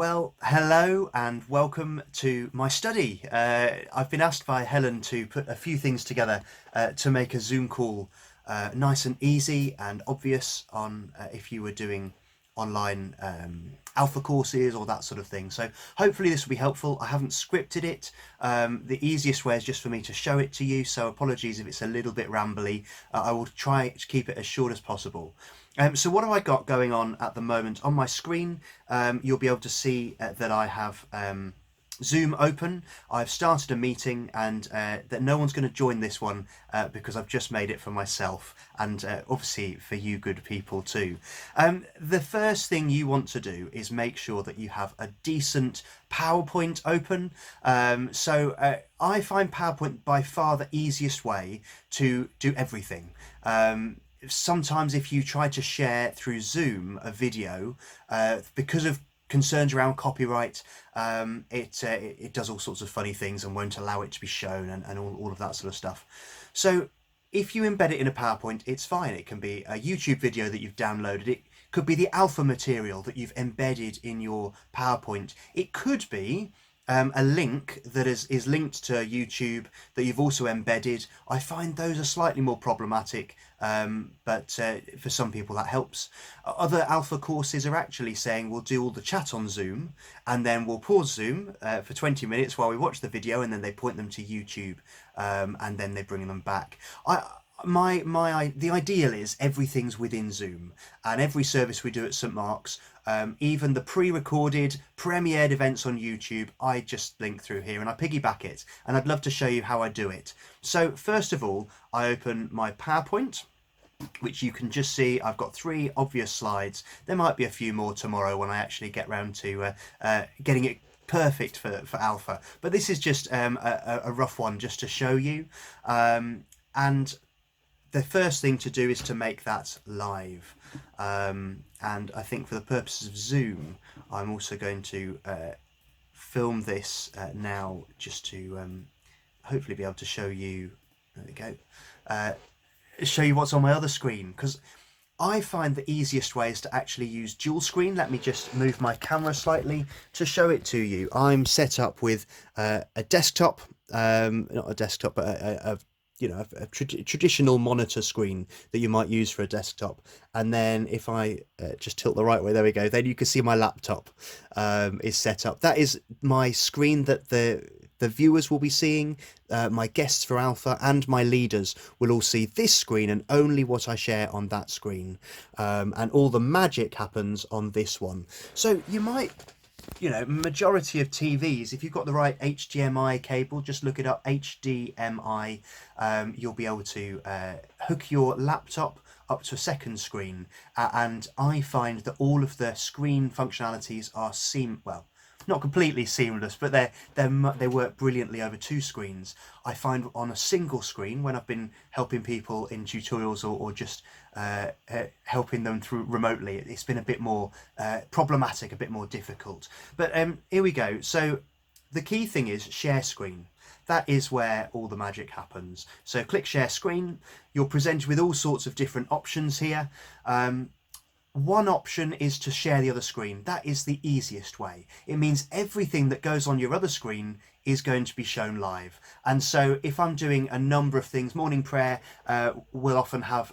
Well, hello and welcome to my study. I've been asked by Helen to put a few things together to make a Zoom call nice and easy and obvious on if you were doing online alpha courses or that sort of thing. So hopefully this will be helpful. I haven't scripted it. The easiest way is just for me to show it to you. So apologies if it's a little bit rambly. I will try to keep it as short as possible. So what have I got going on at the moment? On my screen, you'll be able to see that I have Zoom open. I've started a meeting and that no one's going to join this one because I've just made it for myself and obviously for you good people too. The first thing you want to do is make sure that you have a decent PowerPoint open. I find PowerPoint by far the easiest way to do everything. Sometimes if you try to share through Zoom a video, because of concerns around copyright, it does all sorts of funny things and won't allow it to be shown and all of that sort of stuff. So if you embed it in a PowerPoint, it's fine. It can be a YouTube video that you've downloaded. It could be the alpha material that you've embedded in your PowerPoint. It could be a link that is linked to YouTube that you've also embedded. I find those are slightly more problematic, but for some people that helps. Other alpha courses are actually saying we'll do all the chat on Zoom and then we'll pause Zoom for 20 minutes while we watch the video, and then they point them to YouTube and then they bring them back. The ideal is everything's within Zoom, and every service we do at St Mark's, even the pre-recorded premiered events on YouTube, I just link through here and I piggyback it, and I'd love to show you how I do it. So first of all, I open my PowerPoint, which you can just see I've got 3 obvious slides. There might be a few more tomorrow when I actually get round to getting it perfect for alpha, but this is just a rough one just to show you. And the first thing to do is to make that live, and I think for the purposes of Zoom I'm also going to film this now just to hopefully be able to show you, there we go, show you what's on my other screen, because I find the easiest way is to actually use dual screen. Let me just move my camera slightly to show it to you. I'm set up with a desktop, not a desktop, but a traditional monitor screen that you might use for a desktop, and then if I just tilt the right way, there we go, then you can see my laptop is set up. That is my screen that the viewers will be seeing. My guests for alpha and my leaders will all see this screen and only what I share on that screen, and all the magic happens on this one. So you might, majority of TVs, if you've got the right HDMI cable, just look it up, HDMI, you'll be able to hook your laptop up to a second screen, and I find that all of the screen functionalities are not completely seamless, but they work brilliantly over 2 screens. I find on a single screen, when I've been helping people in tutorials or just helping them through remotely, it's been a bit more problematic, a bit more difficult. But here we go. So the key thing is share screen. That is where all the magic happens. So click share screen. You're presented with all sorts of different options here. One option is to share the other screen. That is the easiest way. It means everything that goes on your other screen is going to be shown live. And so if I'm doing a number of things, morning prayer will often have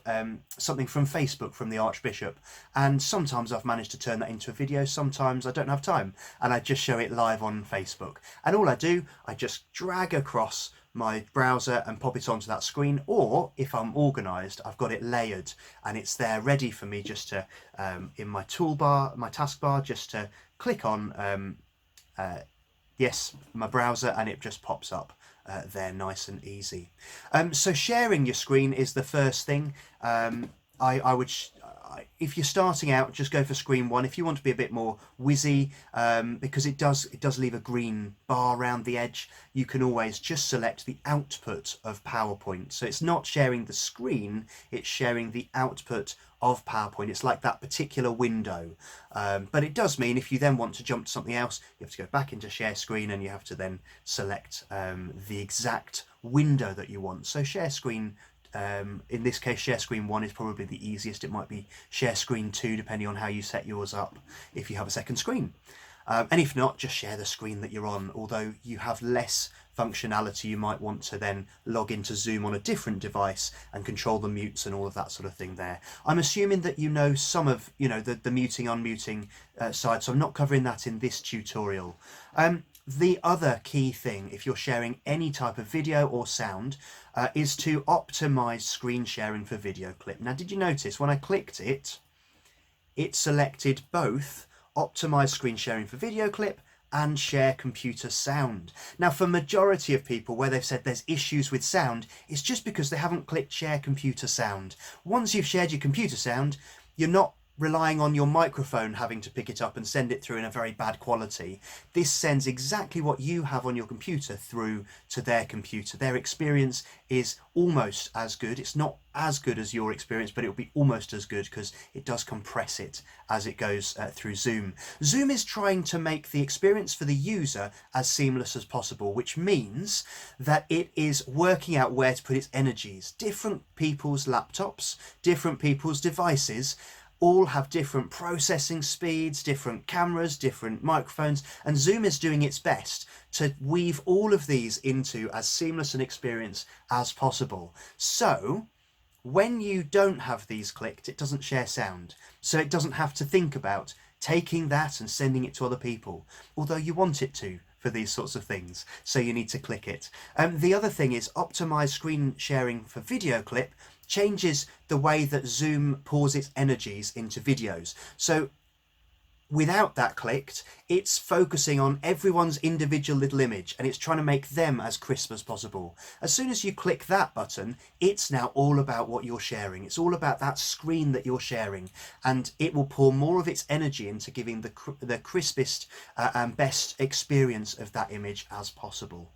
something from Facebook from the Archbishop, and sometimes I've managed to turn that into a video, sometimes I don't have time and I just show it live on Facebook. And all I do, I just drag across my browser and pop it onto that screen, or if I'm organized, I've got it layered and it's there ready for me just to in my toolbar, my taskbar, just to click on yes, my browser, and it just pops up there nice and easy. So sharing your screen is the first thing. I would if you're starting out, just go for screen 1. If you want to be a bit more whizzy, because it does leave a green bar around the edge, you can always just select the output of PowerPoint. So it's not sharing the screen, it's sharing the output of PowerPoint. It's like that particular window. But it does mean if you then want to jump to something else, you have to go back into share screen and you have to then select the exact window that you want. So share screen, in this case share screen 1 is probably the easiest. It might be share screen 2 depending on how you set yours up if you have a second screen. And if not, just share the screen that you're on, although you have less functionality. You might want to then log into Zoom on a different device and control the mutes and all of that sort of thing there. I'm assuming that you know some of, the muting, unmuting side, so I'm not covering that in this tutorial. The other key thing, if you're sharing any type of video or sound, is to optimize screen sharing for video clip. Now, did you notice when I clicked it, it selected both optimize screen sharing for video clip and share computer sound. Now, for majority of people where they've said there's issues with sound, it's just because they haven't clicked share computer sound. Once you've shared your computer sound, you're not relying on your microphone having to pick it up and send it through in a very bad quality. This sends exactly what you have on your computer through to their computer. Their experience is almost as good. It's not as good as your experience, but it'll be almost as good because it does compress it as it goes through Zoom. Zoom is trying to make the experience for the user as seamless as possible, which means that it is working out where to put its energies. Different people's laptops, different people's devices, all have different processing speeds, different cameras, different microphones, and Zoom is doing its best to weave all of these into as seamless an experience as possible. So when you don't have these clicked, it doesn't share sound, so it doesn't have to think about taking that and sending it to other people, although you want it to for these sorts of things, so you need to click it. The other thing is optimize screen sharing for video clip changes the way that Zoom pours its energies into videos. So without that clicked, it's focusing on everyone's individual little image and it's trying to make them as crisp as possible. As soon as you click that button, it's now all about what you're sharing. It's all about that screen that you're sharing, and it will pour more of its energy into giving the crispest and best experience of that image as possible.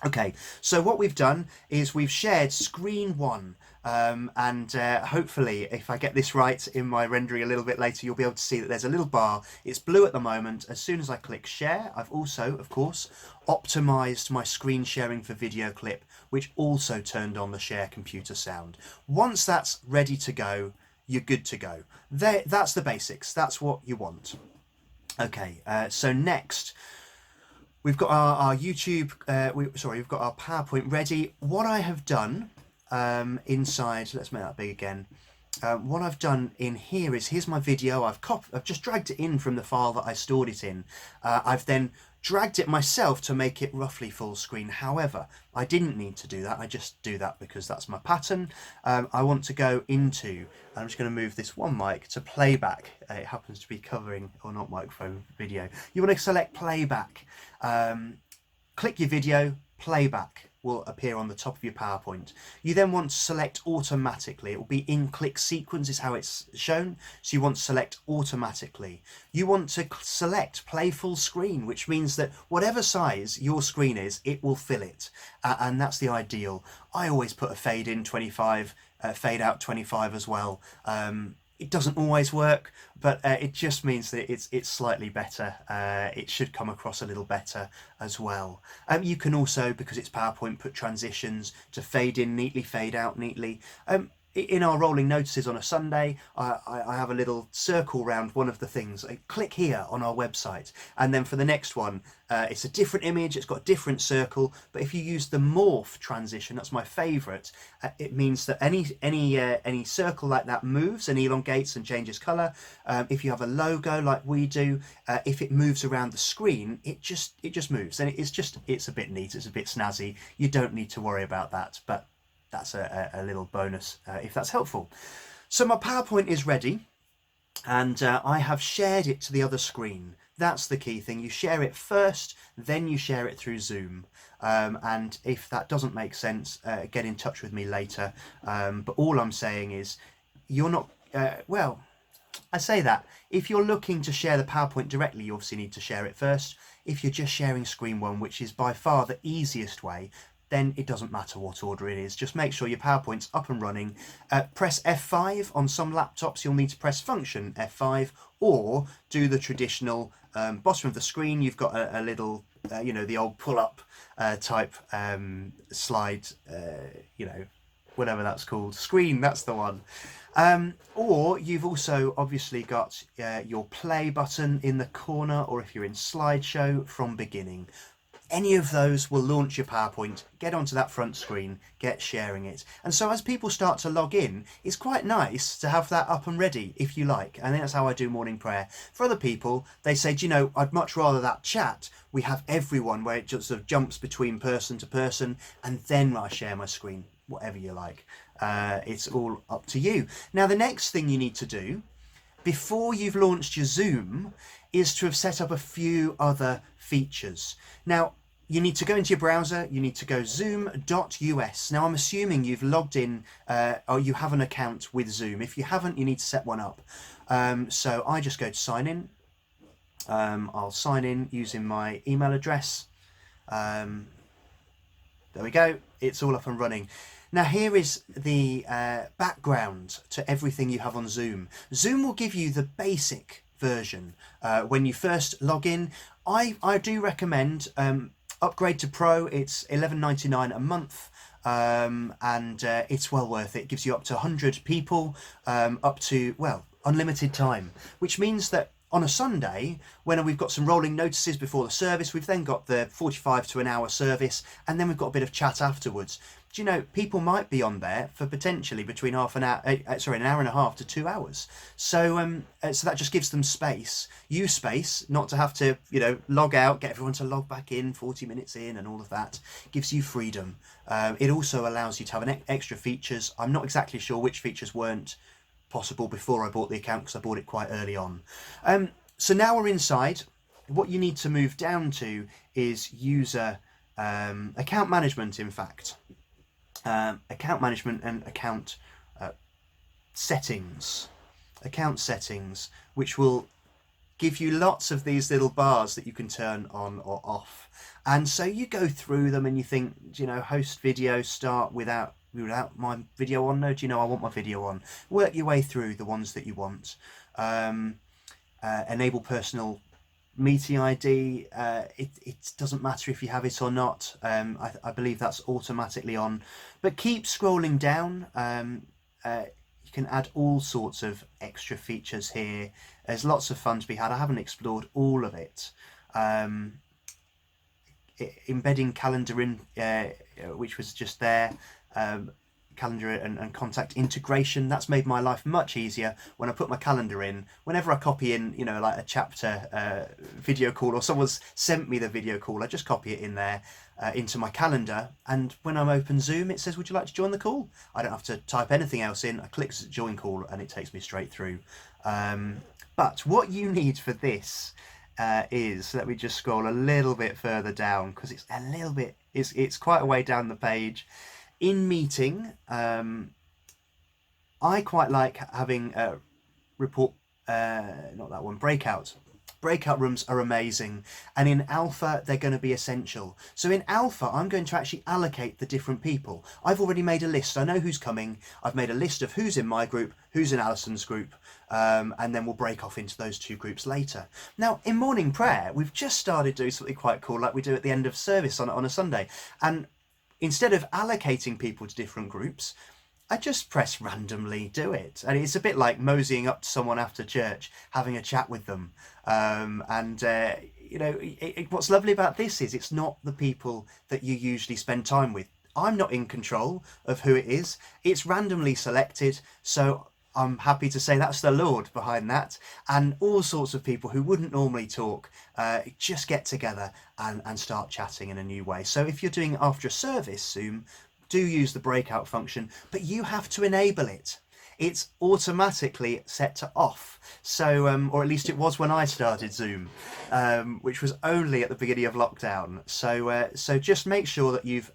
Okay, so what we've done is we've shared screen one, and hopefully if I get this right in my rendering a little bit later, you'll be able to see that there's a little bar. It's blue at the moment. As soon as I click share, I've also, of course, optimized my screen sharing for video clip, which also turned on the share computer sound. Once that's ready to go, you're good to go. That's the basics. That's what you want. Okay, so next, we've got our YouTube, we've got our PowerPoint ready. What I have done inside, let's make that big again. What I've done in here is, here's my video. I've just dragged it in from the file that I stored it in. I've then dragged it myself to make it roughly full screen. However, I didn't need to do that. I just do that because that's my pattern. I want to go into, I'm just going to move this one mic to playback. It happens to be covering, or not microphone, video. You want to select playback. Click your video, playback will appear on the top of your PowerPoint. You then want to select automatically. It will be in click sequence is how it's shown. So you want to select automatically. You want to select play full screen, which means that whatever size your screen is, it will fill it. And that's the ideal. I always put a fade in 25, fade out 25 as well. It doesn't always work, but it just means that it's slightly better. It should come across a little better as well. You can also, because it's PowerPoint, put transitions to fade in neatly, fade out neatly. In our rolling notices on a Sunday, I have a little circle around one of the things. Click here on our website, and then for the next one, it's a different image, it's got a different circle. But if you use the morph transition, that's my favourite. It means that any circle like that moves and elongates and changes colour. If you have a logo like we do, if it moves around the screen, it just moves, and it's a bit neat, it's a bit snazzy. You don't need to worry about that, but that's a little bonus if that's helpful. So my PowerPoint is ready, and I have shared it to the other screen. That's the key thing. You share it first, then you share it through Zoom. And if that doesn't make sense, get in touch with me later. But all I'm saying is, you're not, well, I say that. If you're looking to share the PowerPoint directly, you obviously need to share it first. If you're just sharing screen one, which is by far the easiest way, then it doesn't matter what order it is. Just make sure your PowerPoint's up and running. Press F5 on some laptops. You'll need to press function F5, or do the traditional bottom of the screen. You've got a little, the old pull-up type slide, whatever that's called. Screen, that's the one. Or you've also obviously got your play button in the corner, or if you're in slideshow, from beginning. Any of those will launch your PowerPoint, get onto that front screen, get sharing it. And so as people start to log in, it's quite nice to have that up and ready if you like. I think that's how I do morning prayer. For other people, they say, do you know, I'd much rather that chat, we have everyone where it just sort of jumps between person to person, and then I share my screen, whatever you like. It's all up to you. Now, the next thing you need to do before you've launched your Zoom is to have set up a few other features. Now, you need to go into your browser, you need to go zoom.us. Now, I'm assuming you've logged in or you have an account with Zoom. If you haven't, you need to set one up. So I just go to sign in. I'll sign in using my email address. There we go. It's all up and running. Now here is the background to everything you have on Zoom. Zoom will give you the basic version when you first log in. I do recommend upgrade to Pro. It's $11.99 a month. And it's well worth it. It gives you up to 100 people, up to, well, unlimited time, which means that on a Sunday, when we've got some rolling notices before the service, we've then got the 45 to an hour service, and then we've got a bit of chat afterwards. Do you know, people might be on there for potentially between an hour and a half to 2 hours. So so that just gives them space, not to have to, you know, log out, get everyone to log back in 40 minutes in and all of that. Gives you freedom. It also allows you to have extra features. I'm not exactly sure which features weren't possible before I bought the account, because I bought it quite early on. So now we're inside. What you need to move down to is user account management, in fact. Account management and account settings. Account settings, which will give you lots of these little bars that you can turn on or off. And so you go through them and you think, you know, host video, start without my video on. No, do you know, I want my video on. Work your way through the ones that you want. Enable personal meeting ID. It doesn't matter if you have it or not. I believe that's automatically on, but keep scrolling down. You can add all sorts of extra features here. There's lots of fun to be had. I haven't explored all of it. Embedding calendar in, which was just there. Calendar and contact integration, that's made my life much easier. When I put my calendar in, whenever I copy in, you know, like a chapter video call, or someone's sent me the video call, I just copy it in there into my calendar, and when I'm open Zoom, it says, would you like to join the call? I don't have to type anything else in. I click join call and it takes me straight through. But what you need for this is, let me just scroll a little bit further down, because it's a little bit, it's quite a way down the page. In meeting, I quite like having report, not that one, breakout. Breakout rooms are amazing, and in alpha they're going to be essential. So in alpha I'm going to actually allocate the different people. I've already made a list. I know who's coming. I've made a list of who's in my group, who's in Alison's group, and then we'll break off into those two groups later. Now in morning prayer we've just started doing something quite cool, like we do at the end of service on a Sunday, and instead of allocating people to different groups, I just press randomly do it. And it's a bit like moseying up to someone after church, having a chat with them. You know, what's lovely about this is it's not the people that you usually spend time with. I'm not in control of who it is. It's randomly selected. So I'm happy to say that's the Lord behind that. And all sorts of people who wouldn't normally talk just get together and start chatting in a new way. So if you're doing after a service Zoom, do use the breakout function, but you have to enable it. It's automatically set to off. So, or at least it was when I started Zoom, which was only at the beginning of lockdown. So just make sure that you've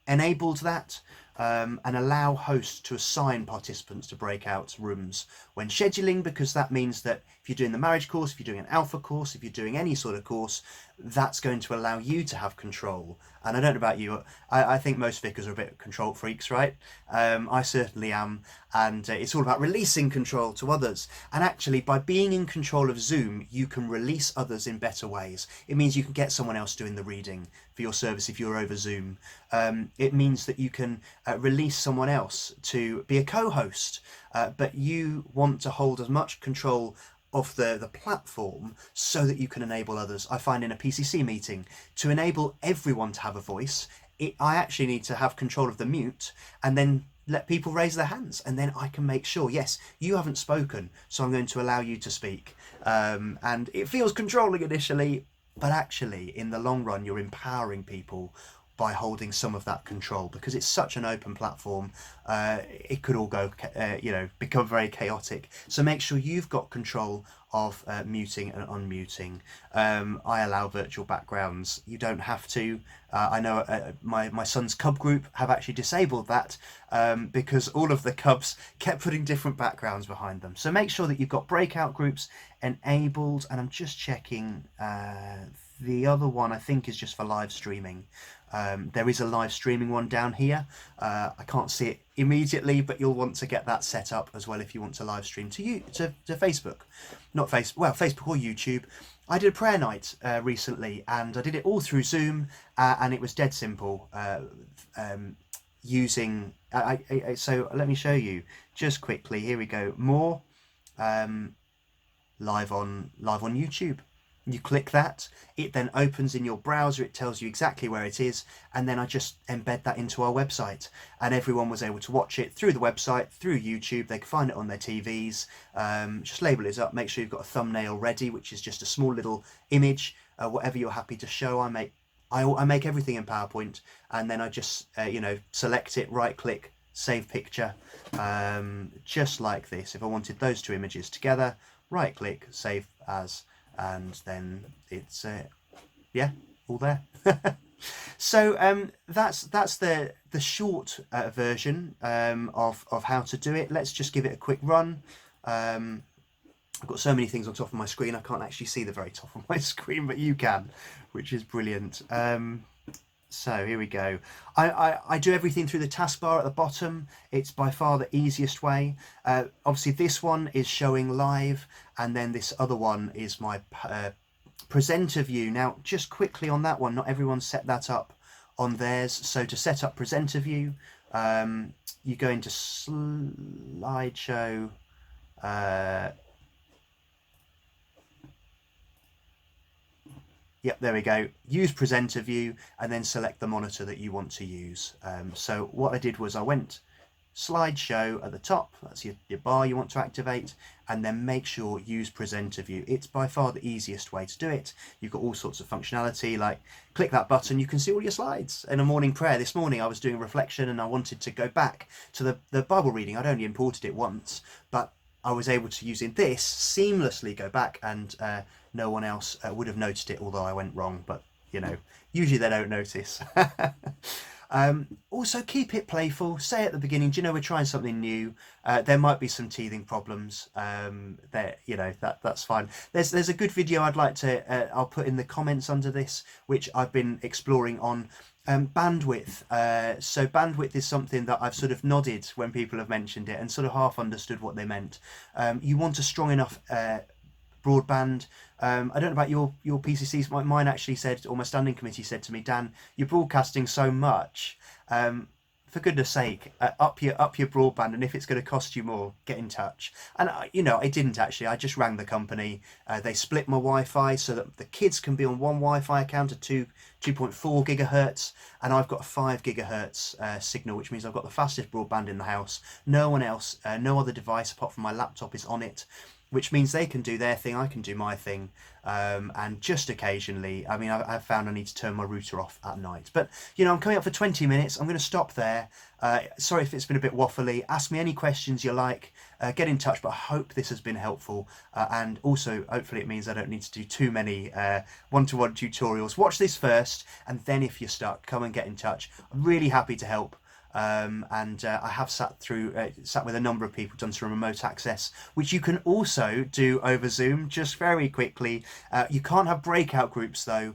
enabled that. And allow hosts to assign participants to breakout rooms when scheduling, because that means that if you're doing the marriage course, if you're doing an alpha course, if you're doing any sort of course, that's going to allow you to have control. And I don't know about you, I think most vicars are a bit control freaks, right? I certainly am, and it's all about releasing control to others. And actually, by being in control of Zoom, you can release others in better ways. It means you can get someone else doing the reading for your service if you're over Zoom. It means that you can release someone else to be a co-host, but you want to hold as much control of the platform so that you can enable others. I find in a PCC meeting, to enable everyone to have a voice, I actually need to have control of the mute and then let people raise their hands, and then I can make sure, yes, you haven't spoken, so I'm going to allow you to speak. And it feels controlling initially, but actually in the long run you're empowering people by holding some of that control, because it's such an open platform. It could all go become very chaotic, so make sure you've got control of muting and unmuting. I allow virtual backgrounds. You don't have to. I know my son's cub group have actually disabled that because all of the cubs kept putting different backgrounds behind them. So make sure that you've got breakout groups enabled, and I'm just checking the other one I think is just for live streaming. There is a live streaming one down here. I can't see it immediately, but you'll want to get that set up as well if you want to live stream to Facebook. Not Facebook, well, Facebook or YouTube. I did a prayer night recently, and I did it all through Zoom, and it was dead simple. Using so let me show you just quickly. Here we go. More live on YouTube. You click that, it then opens in your browser, it tells you exactly where it is, and then I just embed that into our website, and everyone was able to watch it through the website, through YouTube. They can find it on their TVs. Just label it up, make sure you've got a thumbnail ready, which is just a small little image, whatever you're happy to show. I make everything in PowerPoint, and then I just select it, right click, save picture, just like this. If I wanted those two images together, right click, save as, and then it's all there. So that's the short version of how to do it. Let's just give it a quick run. I've got so many things on top of my screen I can't actually see the very top of my screen, but you can, which is brilliant. So here we go. I do everything through the taskbar at the bottom. It's by far the easiest way. Obviously this one is showing live, and then this other one is my presenter view. Now just quickly on that one, not everyone set that up on theirs. So to set up presenter view, you go into slideshow, yep, there we go. Use presenter view, and then select the monitor that you want to use. So what I did was I went slideshow at the top, that's your bar you want to activate, and then make sure use presenter view. It's by far the easiest way to do it. You've got all sorts of functionality, like click that button, you can see all your slides. In a morning prayer this morning, I was doing a reflection and I wanted to go back to the Bible reading. I'd only imported it once, but I was able to, using this, seamlessly go back, and no one else would have noticed it, although I went wrong, but usually they don't notice. Also keep it playful. Say at the beginning, do you know, we're trying something new. There might be some teething problems. That's fine. There's a good video I'd like to I'll put in the comments under this, which I've been exploring on bandwidth. So bandwidth is something that I've sort of nodded when people have mentioned it and sort of half understood what they meant. You want a strong enough broadband. I don't know about your PCCs. Mine actually said, or my standing committee said to me, Dan, you're broadcasting so much. For goodness sake, up your broadband, and if it's going to cost you more, get in touch. And I didn't actually. I just rang the company. They split my Wi-Fi so that the kids can be on one Wi-Fi account at 2.4 gigahertz, and I've got a 5 gigahertz signal, which means I've got the fastest broadband in the house. No one else, no other device apart from my laptop is on it, which means they can do their thing, I can do my thing, and just occasionally, I mean, I've found I need to turn my router off at night. But, I'm coming up for 20 minutes, I'm going to stop there. Sorry if it's been a bit waffly. Ask me any questions you like, get in touch, but I hope this has been helpful, and also, hopefully it means I don't need to do too many one-to-one tutorials. Watch this first, and then if you're stuck, come and get in touch. I'm really happy to help. I have sat with a number of people, done some remote access, which you can also do over Zoom. Just very quickly, you can't have breakout groups though.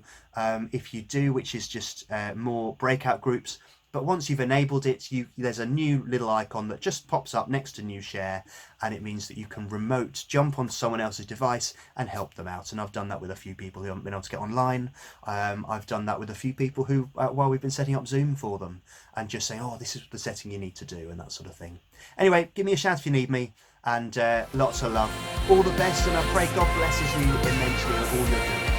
If you do, which is just more breakout groups, But once you've enabled it, there's a new little icon that just pops up next to new share, and it means that you can remote jump onto someone else's device and help them out. And I've done that with a few people who haven't been able to get online. I've done that with a few people who, while we've been setting up Zoom for them, and just saying, oh, this is the setting you need to do, and that sort of thing. Anyway, give me a shout if you need me, and lots of love. All the best, and I pray God blesses you immensely in all you're doing.